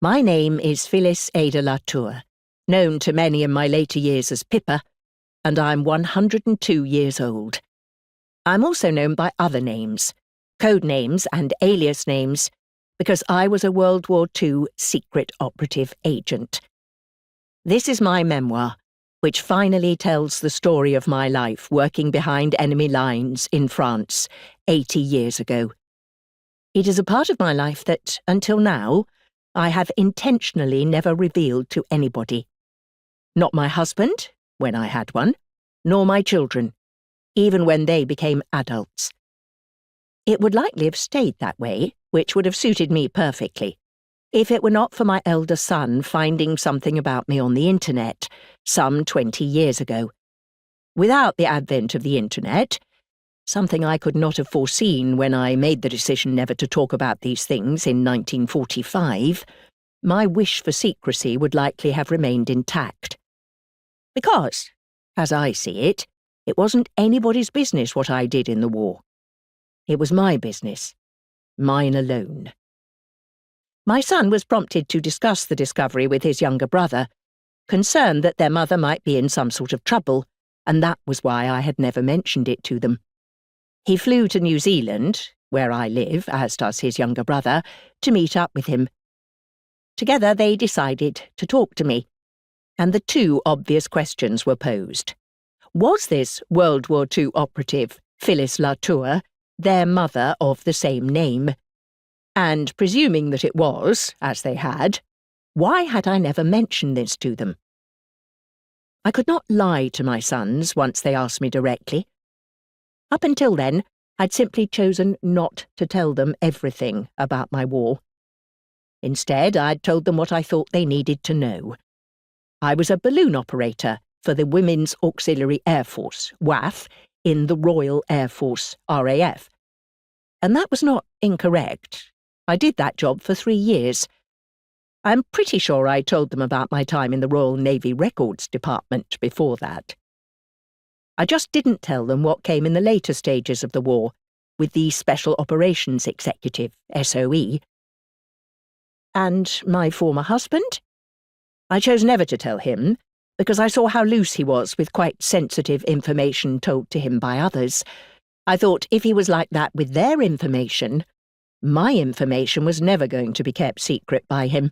My name is Phyllis Ada Latour, known to many in my later years as Pippa, and I'm 102 years old. I'm also known by other names, code names and alias names, because I was a World War II secret operative agent. This is my memoir, which finally tells the story of my life working behind enemy lines in France 80 years ago. It is a part of my life that, until now, I have intentionally never revealed to anybody. Not my husband, when I had one, nor my children, even when they became adults. It would likely have stayed that way, which would have suited me perfectly, if it were not for my elder son finding something about me on the internet some 20 years ago. Without the advent of the internet, something I could not have foreseen when I made the decision never to talk about these things in 1945, my wish for secrecy would likely have remained intact. Because, as I see it, it wasn't anybody's business what I did in the war. It was my business, mine alone. My son was prompted to discuss the discovery with his younger brother, concerned that their mother might be in some sort of trouble, and that was why I had never mentioned it to them. He flew to New Zealand, where I live, as does his younger brother, to meet up with him. Together they decided to talk to me, and the two obvious questions were posed. Was this World War II operative, Phyllis Latour, their mother of the same name? And presuming that it was, as they had, why had I never mentioned this to them? I could not lie to my sons once they asked me directly. Up until then, I'd simply chosen not to tell them everything about my war. Instead, I'd told them what I thought they needed to know. I was a balloon operator for the Women's Auxiliary Air Force, WAF, in the Royal Air Force, RAF. And that was not incorrect. I did that job for 3 years. I'm pretty sure I told them about my time in the Royal Navy Records Department before that. I just didn't tell them what came in the later stages of the war, with the Special Operations Executive, SOE. And my former husband? I chose never to tell him, because I saw how loose he was with quite sensitive information told to him by others. I thought if he was like that with their information, my information was never going to be kept secret by him.